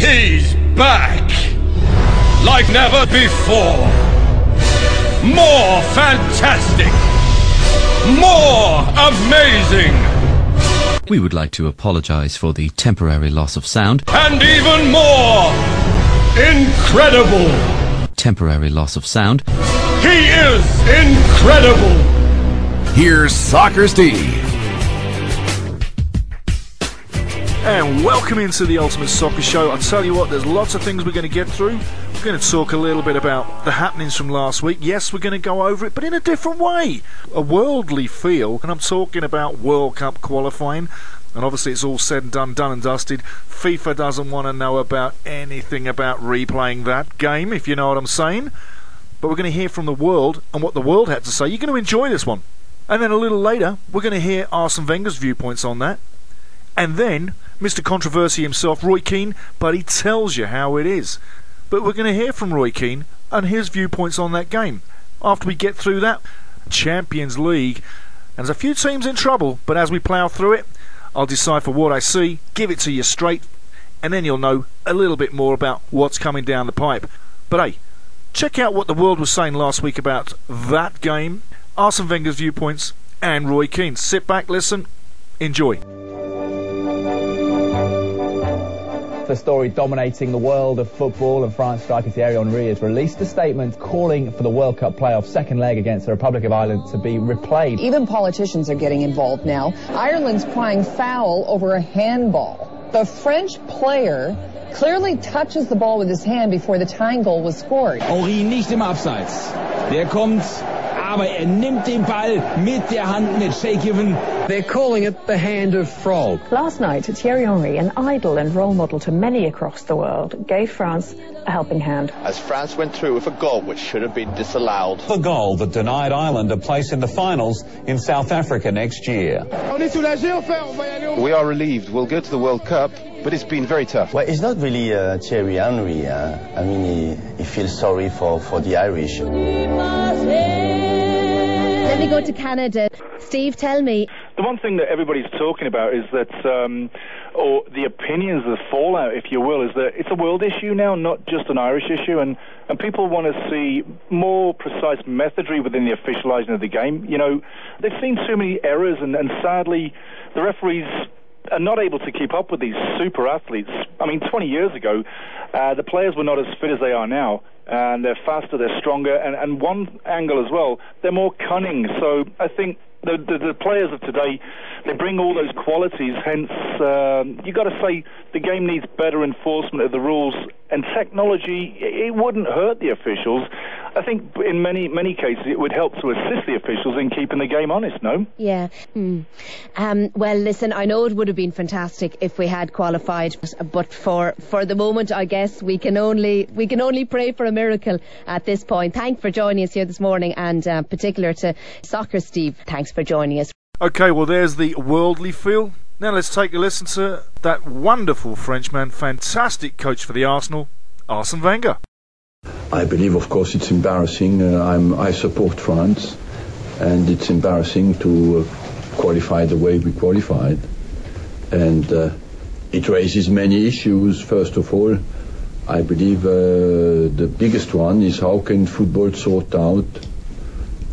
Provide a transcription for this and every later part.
He's back! Like never before! More fantastic! More amazing! We would like to apologise for the temporary loss of sound. And even more incredible! Temporary loss of sound. He is incredible! Here's Soccer Steve. And welcome into the Ultimate Soccer Show. I'll tell you what, there's lots of things we're going to get through. We're going to talk a little bit about the happenings from last week. Yes, we're going to go over it, but in a different way. A worldly feel, and I'm talking about World Cup qualifying. And obviously it's all said and done and dusted. FIFA doesn't want to know about anything about replaying that game, if you know what I'm saying. But we're going to hear from the world and what the world had to say. You're going to enjoy this one. And then a little later, we're going to hear Arsene Wenger's viewpoints on that. And then Mr. Controversy himself, Roy Keane, but he tells you how it is. But we're going to hear from Roy Keane and his viewpoints on that game. After we get through that, Champions League. And there's a few teams in trouble, but as we plough through it, I'll decipher what I see, give it to you straight, and then you'll know a little bit more about what's coming down the pipe. But hey, check out what the world was saying last week about that game, Arsene Wenger's viewpoints, and Roy Keane. Sit back, listen, enjoy. The story dominating the world of football, and France striker Thierry Henry has released a statement calling for the World Cup playoff second leg against the Republic of Ireland to be replayed. Even politicians are getting involved now. Ireland's crying foul over a handball. The French player clearly touches the ball with his hand before the tying goal was scored. Henry nicht im Abseits. Der kommt, aber nimmt den Ball mit der Hand mit Shakehaven. They're calling it the hand of frog. Last night, Thierry Henry, an idol and role model to many across the world, gave France a helping hand. As France went through with a goal which should have been disallowed. The goal that denied Ireland a place in the finals in South Africa next year. We are relieved. We'll go to the World Cup, but it's been very tough. Well, it's not really Thierry Henry. I mean, he feels sorry for the Irish. Let me go to Canada. Steve, tell me. The one thing that everybody's talking about is that, or the opinions, the fallout, if you will, is that it's a world issue now, not just an Irish issue, and people want to see more precise methodry within the officialising of the game. You know, they've seen too many errors, and sadly, the referees are not able to keep up with these super athletes. I mean, 20 years ago, the players were not as fit as they are now, and they're faster, they're stronger, and one angle as well, they're more cunning. So I think the players of today, they bring all those qualities, hence you got to say the game needs better enforcement of the rules, and technology, it wouldn't hurt the officials. I think in many cases it would help to assist the officials in keeping the game honest, no? Yeah. Well, listen, I know it would have been fantastic if we had qualified, but for the moment, I guess we can only pray for a miracle at this point. Thanks for joining us here this morning, and particular to Soccer Steve, thanks for joining us. Okay, well, there's the worldly feel. Now let's take a listen to that wonderful Frenchman, fantastic coach for the Arsenal, Arsene Wenger. I believe, of course, it's embarrassing. I support France, and it's embarrassing to qualify the way we qualified. And it raises many issues. First of all, I believe the biggest one is how can football sort out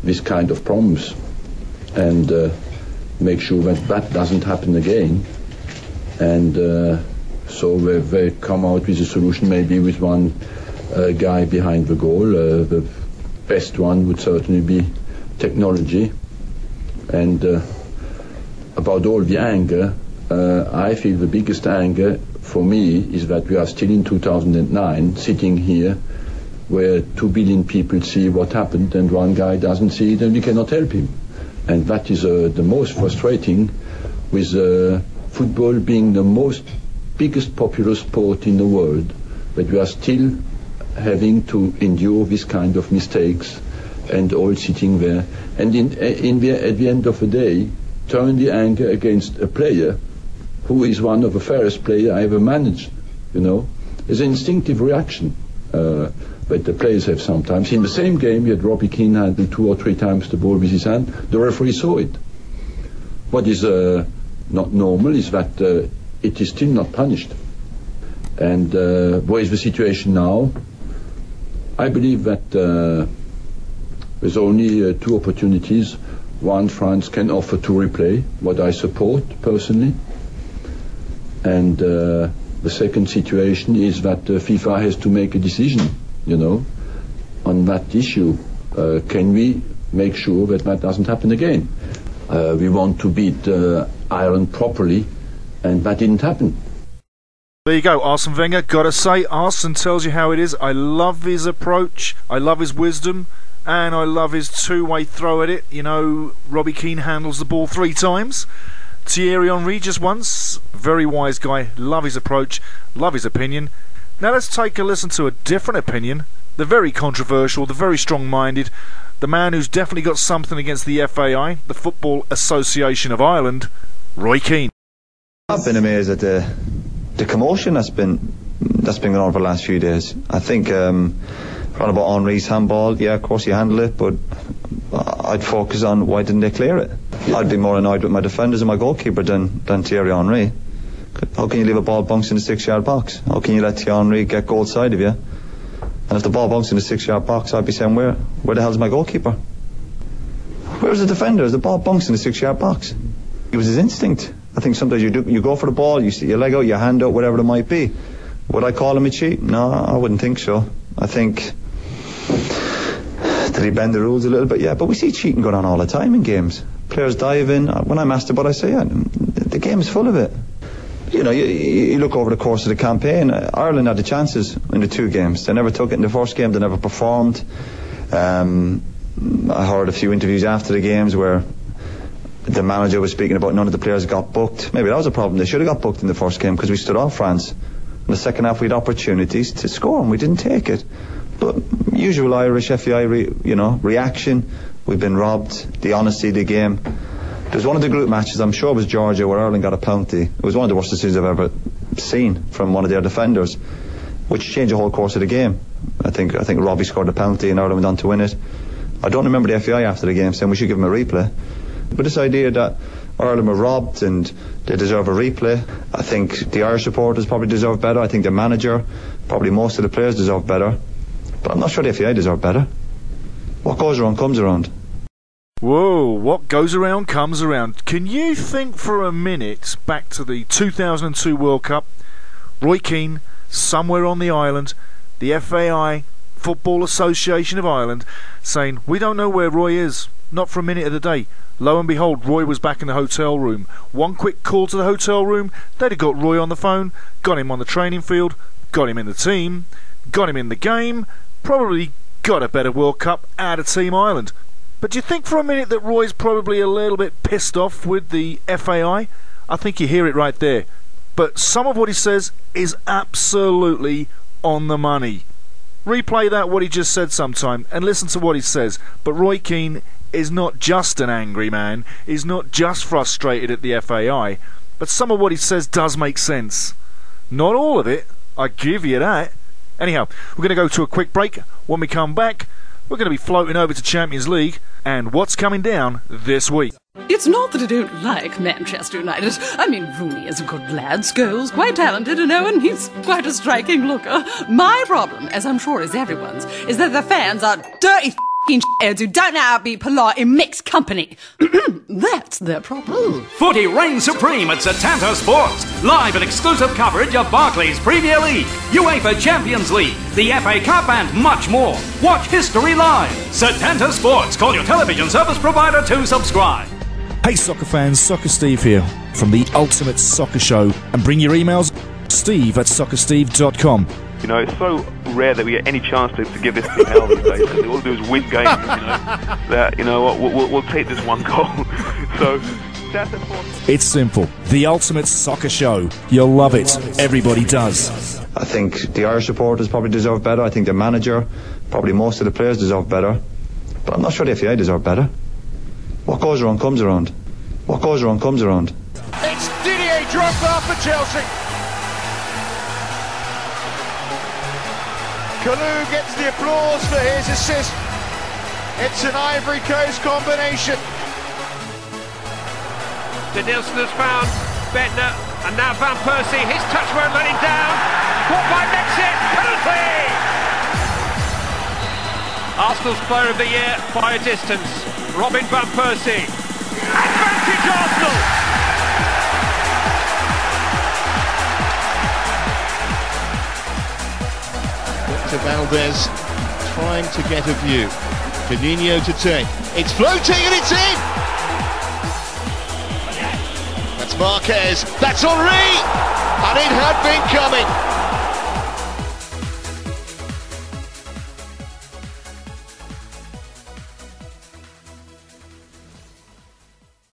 this kind of problems and make sure that doesn't happen again. And so they come out with a solution, maybe with one guy behind the goal. The best one would certainly be technology. And about all the anger, I feel the biggest anger for me is that we are still in 2009 sitting here where 2 billion people see what happened and one guy doesn't see it and we cannot help him. And that is the most frustrating, with football being the biggest popular sport in the world, but we are still having to endure this kind of mistakes and all sitting there. And at the end of the day, turn the anger against a player who is one of the fairest players I ever managed, you know. It's an instinctive reaction. But the players have sometimes. In the same game, you had Robbie Keane handle 2 or 3 times the ball with his hand. The referee saw it. What is not normal is that it is still not punished. And what is the situation now? I believe that there's only two opportunities. One, France can offer to replay, what I support personally. And the second situation is that FIFA has to make a decision, on that issue. Can we make sure that that doesn't happen again? We want to beat Ireland properly, and that didn't happen. There you go, Arsene Wenger. Gotta say, Arsene tells you how it is. I love his approach, I love his wisdom, and I love his two-way throw at it. Robbie Keane handles the ball 3 times. Thierry Henry just once. Very wise guy. Love his approach, love his opinion. Now let's take a listen to a different opinion. The very controversial, the very strong-minded, the man who's definitely got something against the FAI, the Football Association of Ireland, Roy Keane. I've been amazed at the commotion that's been going on for the last few days. I think around about Henry's handball, yeah, of course he handled it, but I'd focus on why didn't they clear it. I'd be more annoyed with my defenders and my goalkeeper than Thierry Henry. How can you leave a ball bounce in the 6-yard box? How can you let Thierry Henry get goal side of you? And if the ball bounced in the 6-yard box, I'd be saying, where the hell's my goalkeeper? Where's the defender? The ball bounced in the 6-yard box. It was his instinct. I think sometimes you go for the ball, you stick your leg out, your hand out, whatever it might be. Would I call him a cheat? No, I wouldn't think so. I think... Did he bend the rules a little bit? Yeah, but we see cheating going on all the time in games. Players dive in. When I'm asked about it, I say, yeah, the game's full of it. You look over the course of the campaign, Ireland had the chances in the 2 games. They never took it in the first game, they never performed. I heard a few interviews after the games where the manager was speaking about none of the players got booked. Maybe that was a problem. They should have got booked in the first game because we stood off France. In the second half we had opportunities to score and we didn't take it. But usual Irish FAI reaction. We've been robbed. The honesty of the game. There's one of the group matches, I'm sure it was Georgia, where Ireland got a penalty. It was one of the worst decisions I've ever seen from one of their defenders, which changed the whole course of the game. I think Robbie scored a penalty and Ireland went on to win it. I don't remember the FAI after the game saying we should give him a replay. But this idea that Ireland were robbed and they deserve a replay, I think the Irish supporters probably deserve better. I think the manager, probably most of the players deserve better. But I'm not sure the FAI deserve better. What goes around comes around. Whoa, what goes around comes around. Can you think for a minute back to the 2002 World Cup, Roy Keane, somewhere on the island, the FAI, Football Association of Ireland, saying, we don't know where Roy is, not for a minute of the day. Lo and behold, Roy was back in the hotel room. One quick call to the hotel room, they'd have got Roy on the phone, got him on the training field, got him in the team, got him in the game, probably got a better World Cup out of Team Ireland. But do you think for a minute that Roy's probably a little bit pissed off with the FAI? I think you hear it right there. But some of what he says is absolutely on the money. Replay that, what he just said sometime, and listen to what he says. But Roy Keane is not just an angry man, he's not just frustrated at the FAI, but some of what he says does make sense. Not all of it, I give you that. Anyhow, we're going to go to a quick break. When we come back, we're going to be floating over to Champions League and what's coming down this week. It's not that I don't like Manchester United. I mean, Rooney is a good lad, Scholes quite talented, and Owen, he's quite a striking looker. My problem, as I'm sure is everyone's, is that the fans are dirty f***ing heads who don't know how to be polite in mixed company. That's their problem. Footy reigns supreme at Setanta Sports. Live and exclusive coverage of Barclays Premier League, UEFA Champions League, the FA Cup and much more. Watch history live. Setanta Sports. Call your television service provider to subscribe. Hey soccer fans, Soccer Steve here from the Ultimate Soccer Show, and bring your emails steve@soccersteve.com. You know, it's so rare that we get any chance to give this thing hell these days, because all we do is win games, that, we'll take this one goal. So, that's important. It's simple. The Ultimate Soccer Show. You'll love it. Everybody does. I think the Irish supporters probably deserve better. I think the manager, probably most of the players deserve better. But I'm not sure the FAI deserve better. What goes around comes around. What goes around comes around. It's Didier Drogba for Chelsea. Kalou gets the applause for his assist. It's an Ivory Coast combination. Denilson has found Bednar, and now Van Persie. His touch won't let him down. caught by Mexit, penalty! Arsenal's player of the year by a distance, Robin van Persie. Advantage Arsenal! Victor Valdez trying to get a view. Firmino to take. It's floating and it's in! That's Marquez, that's Henry! And it had been coming.